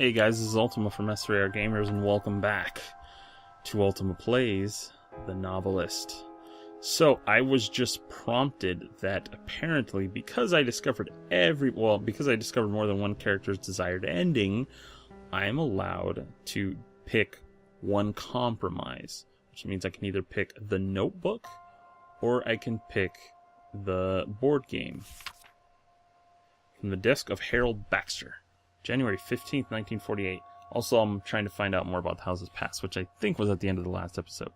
Hey guys, this is Ultima from S3R Gamers, and welcome back to Ultima Plays the Novelist. So, I was just prompted that apparently, because I discovered more than one character's desired ending, I am allowed to pick one compromise, which means I can either pick the notebook, or I can pick the board game. From the desk of Harold Baxter. January 15th, 1948. Also, I'm trying to find out more about the house's past, which I think was at the end of the last episode.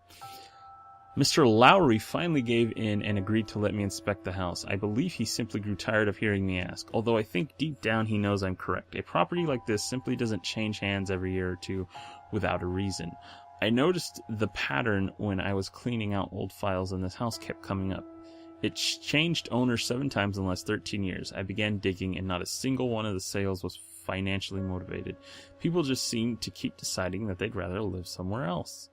Mr. Lowry finally gave in and agreed to let me inspect the house. I believe he simply grew tired of hearing me ask, although I think deep down he knows I'm correct. A property like this simply doesn't change hands every year or two without a reason. I noticed the pattern when I was cleaning out old files, and this house kept coming up. It changed owners 7 times in the last 13 years. I began digging, and not a single one of the sales was financially motivated. People just seemed to keep deciding that they'd rather live somewhere else.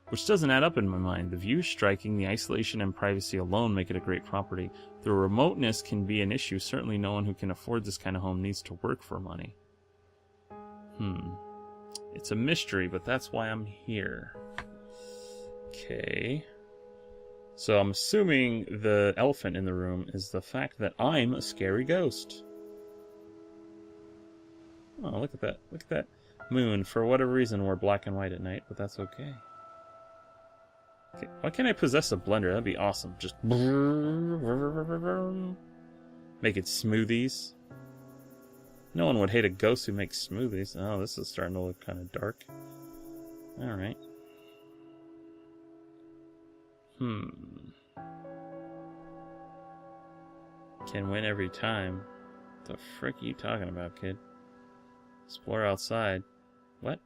Which doesn't add up in my mind. The view is striking, the isolation and privacy alone make it a great property. The remoteness can be an issue. Certainly no one who can afford this kind of home needs to work for money. It's a mystery, but that's why I'm here. Okay. So I'm assuming the elephant in the room is the fact that I'm a scary ghost. Oh, look at that. Look at that moon. For whatever reason, we're black and white at night, but that's okay. Okay. Why can't I possess a blender? That'd be awesome. Just make it smoothies. No one would hate a ghost who makes smoothies. Oh, this is starting to look kind of dark. Alright. Can win every time. The frick are you talking about, kid? Explore outside. What?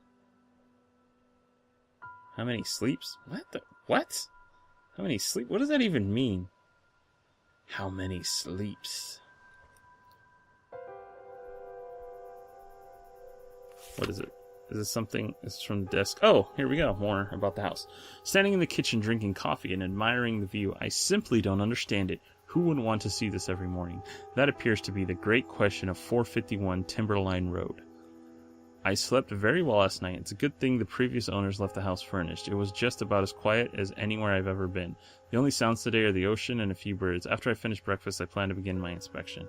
How many sleeps? What? How many sleep? What does that even mean? How many sleeps? What is it? Is this something? It's from the desk. Oh, here we go. More about the house. Standing in the kitchen drinking coffee and admiring the view, I simply don't understand it. Who wouldn't want to see this every morning? That appears to be the great question of 451 Timberline Road. I slept very well last night. It's a good thing the previous owners left the house furnished. It was just about as quiet as anywhere I've ever been. The only sounds today are the ocean and a few birds. After I finish breakfast, I plan to begin my inspection.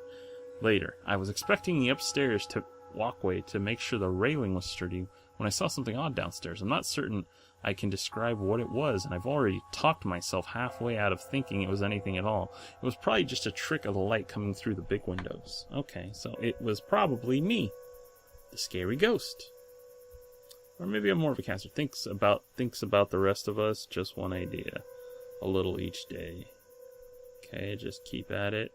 Later, I was expecting the upstairs walkway to make sure the railing was sturdy when I saw something odd downstairs. I'm not certain I can describe what it was, and I've already talked myself halfway out of thinking it was anything at all. It was probably just a trick of the light coming through the big windows. Okay, so it was probably me, the scary ghost. Or maybe I'm more of a caster. Thinks about the rest of us, just one idea. A little each day. Okay, just keep at it.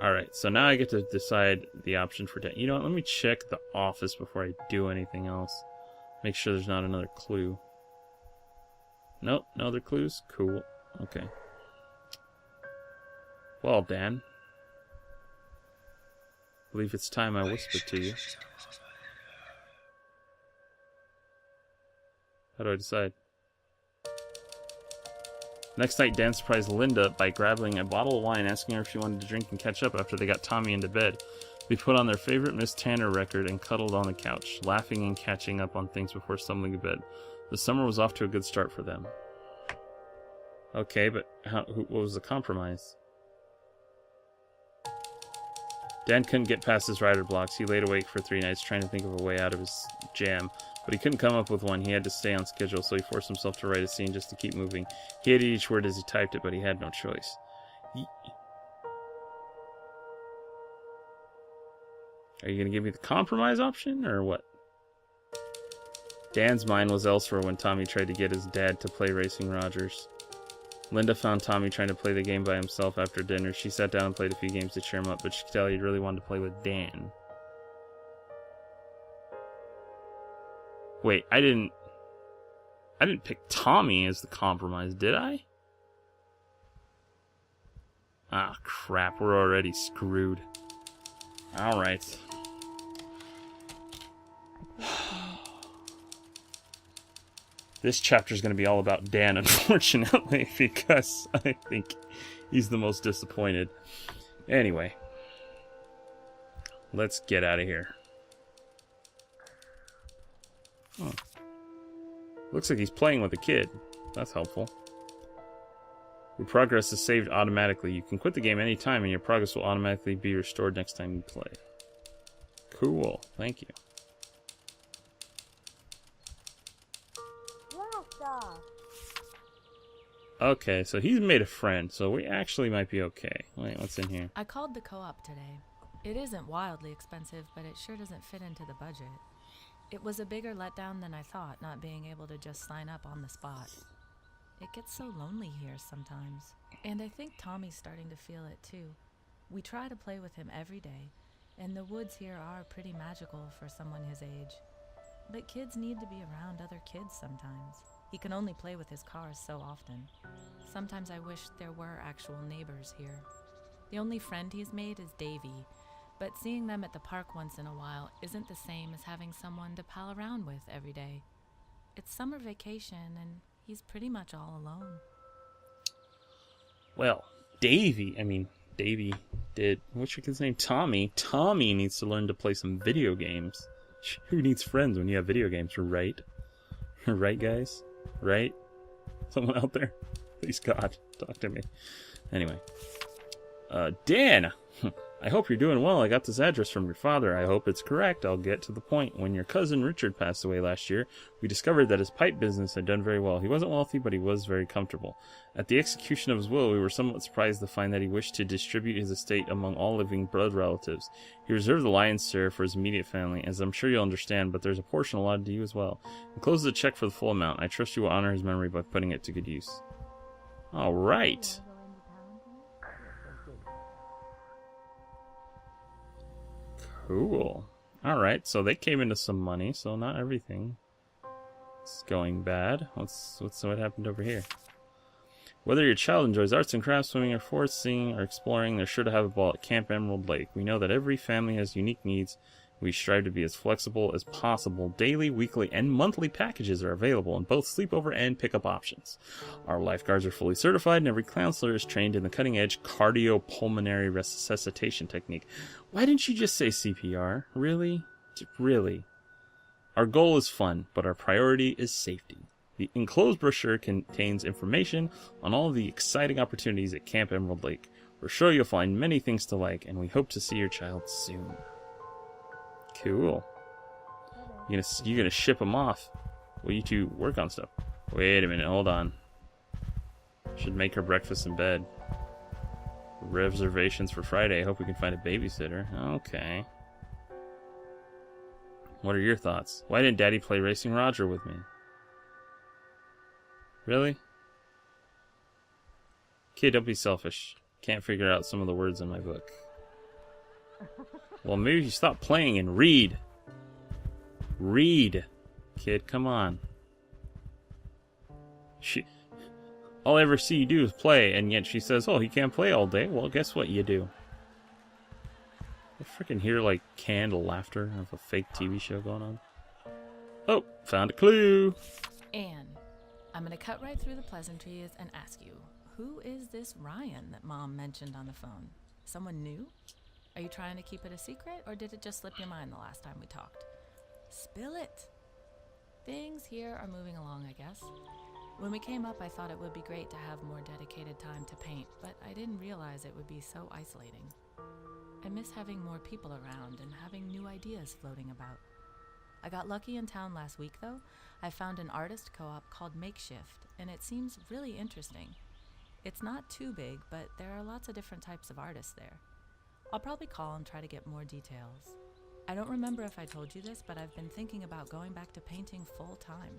Alright, so now I get to decide the option for Dan. You know what, let me check the office before I do anything else. Make sure there's not another clue. Nope, no other clues? Cool. Okay. Well, Dan. I believe it's time I whispered to you. How do I decide? Next night, Dan surprised Linda by grabbing a bottle of wine, asking her if she wanted to drink and catch up after they got Tommy into bed. They put on their favorite Miss Tanner record and cuddled on the couch, laughing and catching up on things before stumbling to bed. The summer was off to a good start for them. Okay, but what was the compromise? Dan couldn't get past his writer blocks. He laid awake for 3 nights trying to think of a way out of his jam, but he couldn't come up with one. He had to stay on schedule, so he forced himself to write a scene just to keep moving. He hated each word as he typed it, but he had no choice. Are you going to give me the compromise option, or what? Dan's mind was elsewhere when Tommy tried to get his dad to play Racing Rogers. Linda found Tommy trying to play the game by himself after dinner. She sat down and played a few games to cheer him up, but she could tell he really wanted to play with Dan. Wait, I didn't pick Tommy as the compromise, did I? Ah, crap, we're already screwed. Alright. This chapter is going to be all about Dan, unfortunately, because I think he's the most disappointed. Anyway. Let's get out of here. Oh. Looks like he's playing with a kid. That's helpful. Your progress is saved automatically. You can quit the game anytime and your progress will automatically be restored next time you play. Cool. Thank you. Okay, so he's made a friend, so we actually might be okay. Wait, what's in here? I called the co-op today. It isn't wildly expensive, but it sure doesn't fit into the budget. It was a bigger letdown than I thought, not being able to just sign up on the spot. It gets so lonely here sometimes. And I think Tommy's starting to feel it too. We try to play with him every day, and the woods here are pretty magical for someone his age. But kids need to be around other kids sometimes. He can only play with his cars so often. Sometimes I wish there were actual neighbors here. The only friend he's made is Davy, but seeing them at the park once in a while isn't the same as having someone to pal around with every day. It's summer vacation, and he's pretty much all alone. Well, Davy did. What's your kid's name? Tommy. Tommy needs to learn to play some video games. Who needs friends when you have video games, right? Right, guys? Right? Someone out there? Please, God, talk to me. Anyway. Dan! I hope you're doing well. I got this address from your father. I hope it's correct. I'll get to the point. When your cousin Richard passed away last year, we discovered that his pipe business had done very well. He wasn't wealthy, but he was very comfortable. At the execution of his will, we were somewhat surprised to find that he wished to distribute his estate among all living blood relatives. He reserved the lion's share for his immediate family, as I'm sure you'll understand, but there's a portion allotted to you as well. Enclose the check for the full amount. I trust you will honor his memory by putting it to good use. All right. Cool. Alright, so they came into some money, so not everything is going bad. What happened over here? Whether your child enjoys arts and crafts, swimming or sports, singing or exploring, they're sure to have a ball at Camp Emerald Lake. We know that every family has unique needs. We strive to be as flexible as possible. Daily, weekly, and monthly packages are available in both sleepover and pickup options. Our lifeguards are fully certified, and every counselor is trained in the cutting-edge cardiopulmonary resuscitation technique. Why didn't you just say CPR? Really? Really? Our goal is fun, but our priority is safety. The enclosed brochure contains information on all the exciting opportunities at Camp Emerald Lake. We're sure you'll find many things to like, and we hope to see your child soon. Cool. You're gonna ship them off. Well, you two work on stuff. Wait a minute, hold on. Should make her breakfast in bed. Reservations for Friday. Hope we can find a babysitter. Okay. What are your thoughts? Why didn't Daddy play Racing Roger with me? Really? Kid, don't be selfish. Can't figure out some of the words in my book. Well, maybe you stop playing and read. Read. Kid, come on. All I ever see you do is play, and yet she says, oh, he can't play all day. Well, guess what you do? I freaking hear, like, canned laughter of a fake TV show going on. Oh, found a clue. Anne, I'm going to cut right through the pleasantries and ask you, who is this Ryan that Mom mentioned on the phone? Someone new? Are you trying to keep it a secret, or did it just slip your mind the last time we talked? Spill it. Things here are moving along, I guess. When we came up, I thought it would be great to have more dedicated time to paint, but I didn't realize it would be so isolating. I miss having more people around and having new ideas floating about. I got lucky in town last week, though. I found an artist co-op called Makeshift, and it seems really interesting. It's not too big, but there are lots of different types of artists there. I'll probably call and try to get more details. I don't remember if I told you this, but I've been thinking about going back to painting full time.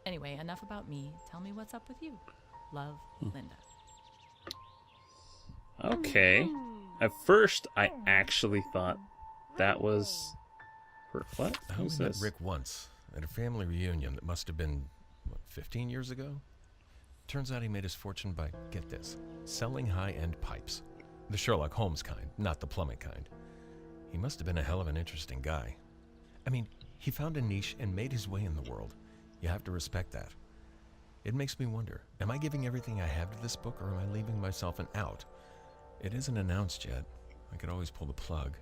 Anyway, enough about me. Tell me what's up with you. Love, Linda. Okay. At first, I actually thought that was... What? Who's I met this? Rick once at a family reunion that must have been, 15 years ago? Turns out he made his fortune by, get this, selling high-end pipes. The Sherlock Holmes kind, not the plumbing kind. He must have been a hell of an interesting guy. I mean, he found a niche and made his way in the world. You have to respect that. It makes me wonder, am I giving everything I have to this book, or am I leaving myself an out? It isn't announced yet. I could always pull the plug.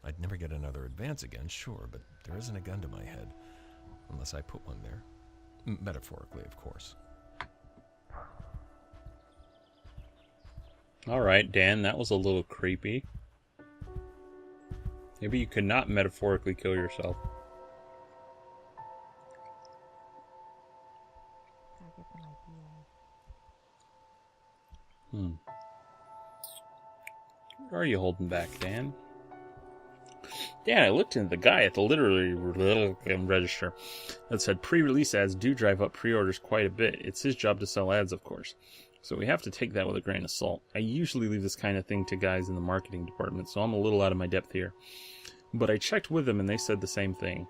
I'd never get another advance again, sure, but there isn't a gun to my head. Unless I put one there. Metaphorically, of course. Alright, Dan, that was a little creepy. Maybe you could not metaphorically kill yourself. What are you holding back, Dan? Dan, I looked into the guy at the literary register that said pre-release ads do drive up pre-orders quite a bit. It's his job to sell ads, of course. So we have to take that with a grain of salt. I usually leave this kind of thing to guys in the marketing department, so I'm a little out of my depth here. But I checked with them and they said the same thing.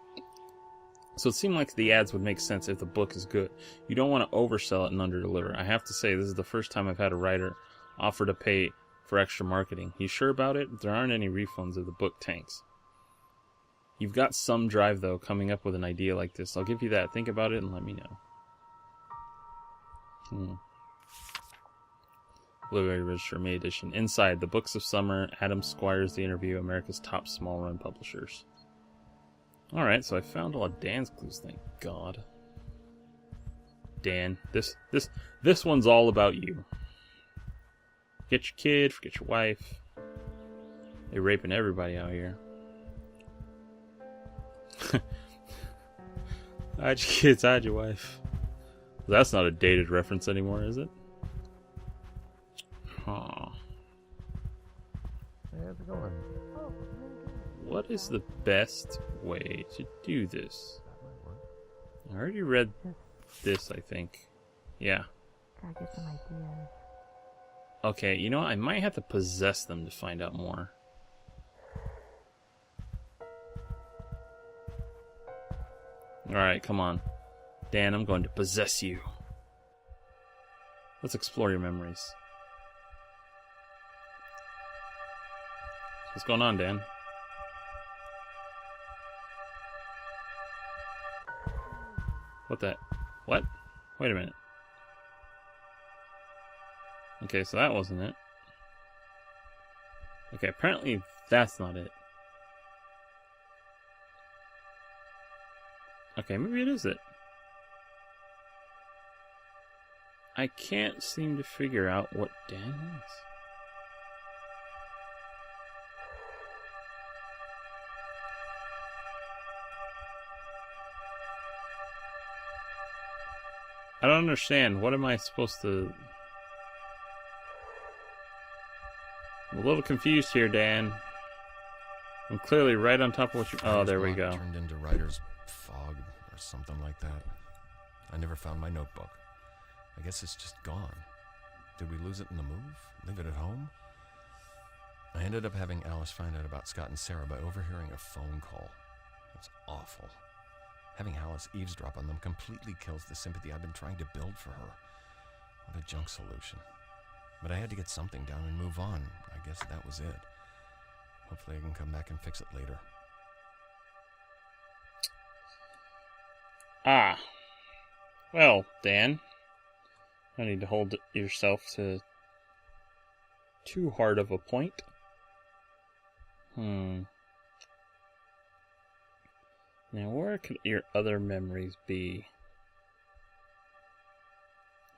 So it seemed like the ads would make sense if the book is good. You don't want to oversell it and underdeliver. I have to say, this is the first time I've had a writer offer to pay for extra marketing. You sure about it? There aren't any refunds if the book tanks. You've got some drive, though, coming up with an idea like this. I'll give you that. Think about it and let me know. Literary Register, May edition. Inside, The Books of Summer, Adam Squires, The Interview, America's top small-run publishers. Alright, so I found all of Dan's clues, thank God. Dan, this one's all about you. Forget your kid, forget your wife. They're raping everybody out here. Hide your kids, hide your wife. That's not a dated reference anymore, is it? Huh. Hey, how's it going? What is the best way to do this? I already read this, I think. Yeah. Gotta get some ideas. Okay, you know what? I might have to possess them to find out more. Alright, come on. Dan, I'm going to possess you. Let's explore your memories. What's going on, Dan? What the? What? Wait a minute. Okay, so that wasn't it. Okay, apparently that's not it. Okay, maybe it is it. I can't seem to figure out what Dan is. I don't understand. What am I supposed to... I'm a little confused here, Dan. I'm clearly right on top of what you... Oh, there we go. Turned into writer's fog or something like that. I never found my notebook. I guess it's just gone. Did we lose it in the move? Leave it at home? I ended up having Alice find out about Scott and Sarah by overhearing a phone call. It's awful. Having Alice eavesdrop on them completely kills the sympathy I've been trying to build for her. What a junk solution. But I had to get something down and move on. I guess that was it. Hopefully I can come back and fix it later. Ah. Well, Dan. I need to hold yourself to too hard of a point. Now, where could your other memories be?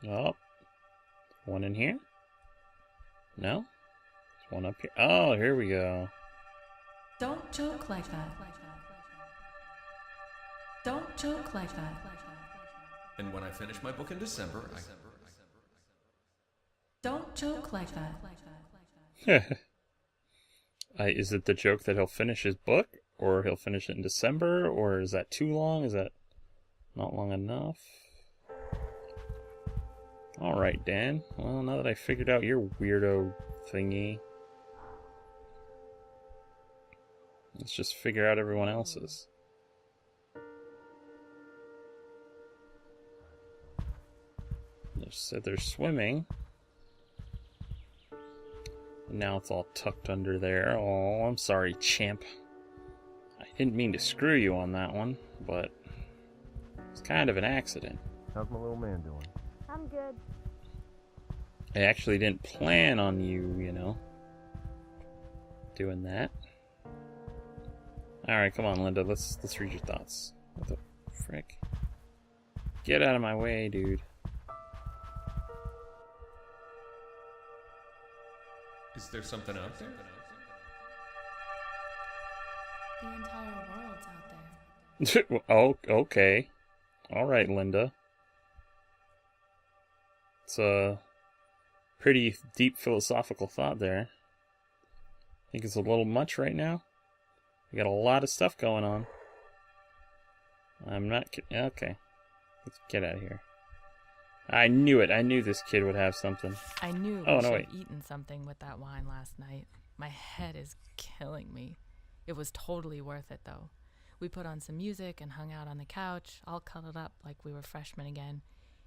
Oh. One in here? No? There's one up here. Oh, here we go. Don't joke like that. Don't joke like that. And when I finish my book in December, Don't joke like that. Is it the joke that he'll finish his book? Or he'll finish it in December? Or is that too long? Is that not long enough? Alright, Dan. Well, now that I figured out your weirdo thingy, let's just figure out everyone else's. They said they're swimming. Now it's all tucked under there. Oh, I'm sorry, champ. I didn't mean to screw you on that one, but it's kind of an accident. how's my little man doing? I'm good. I actually didn't plan on you, doing that. Alright, come on, Linda. Let's read your thoughts. What the frick? Get out of my way, dude. Is there something out there? The entire world's out there. Oh, okay. Alright, Linda. It's a pretty deep philosophical thought there. Think it's a little much right now? We got a lot of stuff going on. I'm not... Okay. Let's get out of here. I knew it. I knew this kid would have something. I knew Oh, we no, should wait. have eaten something with that wine last night. My head is killing me. It was totally worth it, though. We put on some music and hung out on the couch, all cuddled up like we were freshmen again.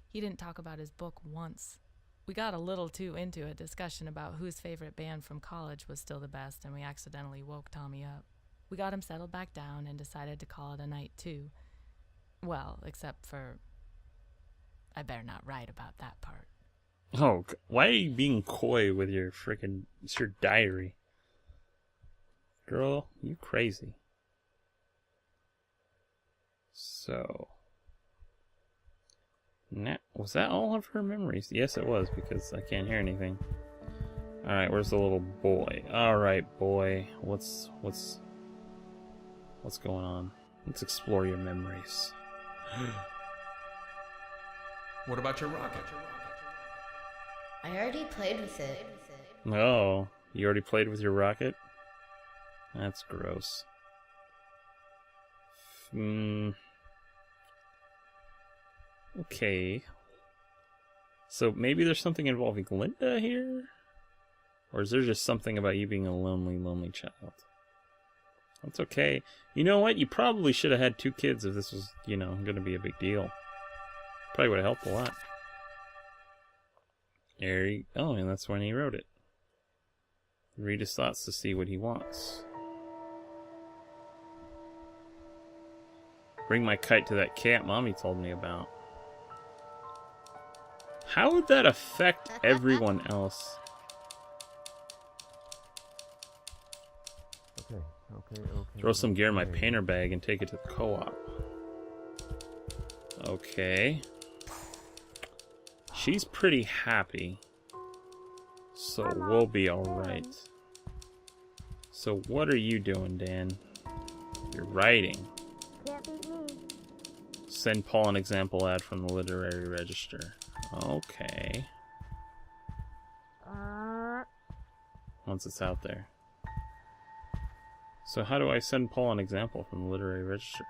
He didn't talk about his book once. We got a little too into a discussion about whose favorite band from college was still the best, and we accidentally woke Tommy up. We got him settled back down and decided to call it a night, too. Well, except for... I better not write about that part. Oh, why are you being coy with your freaking... It's your diary. Girl, you crazy. So... Was that all of her memories? Yes, it was, because I can't hear anything. Alright, where's the little boy? Alright, boy. What's going on? Let's explore your memories. What about your rocket? I already played with it. Oh, you already played with your rocket? That's gross. Okay. So maybe there's something involving Linda here? Or is there just something about you being a lonely, lonely child? That's okay. You know what? You probably should have had 2 kids if this was, going to be a big deal. Probably would have helped a lot. Oh, and that's when he wrote it. Read his thoughts to see what he wants. Bring my kite to that camp Mommy told me about. How would that affect everyone else? Okay. Throw some gear in my painter bag and take it to the co-op. Okay. She's pretty happy. So we'll be alright. So what are you doing, Dan? You're writing. Can't beat me. Send Paul an example ad from the Literary Register. Okay. Once it's out there. So how do I send Paul an example from the Literary Register?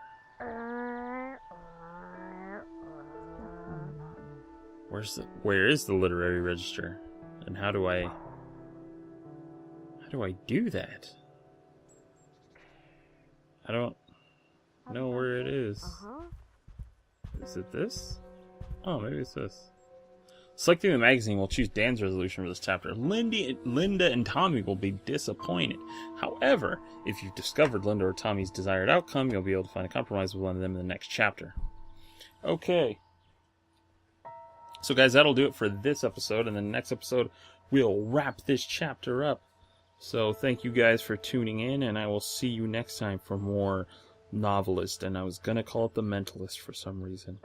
Where is the Literary Register? And how do I do that? I don't know where it is. Is it this? Oh, maybe it's this. Selecting the magazine will choose Dan's resolution for this chapter. Linda and Tommy will be disappointed. However, if you've discovered Linda or Tommy's desired outcome, you'll be able to find a compromise with one of them in the next chapter. Okay. So guys, that'll do it for this episode. And then the next episode, we'll wrap this chapter up. So thank you guys for tuning in, and I will see you next time for more Novelist. And I was going to call it The Mentalist for some reason.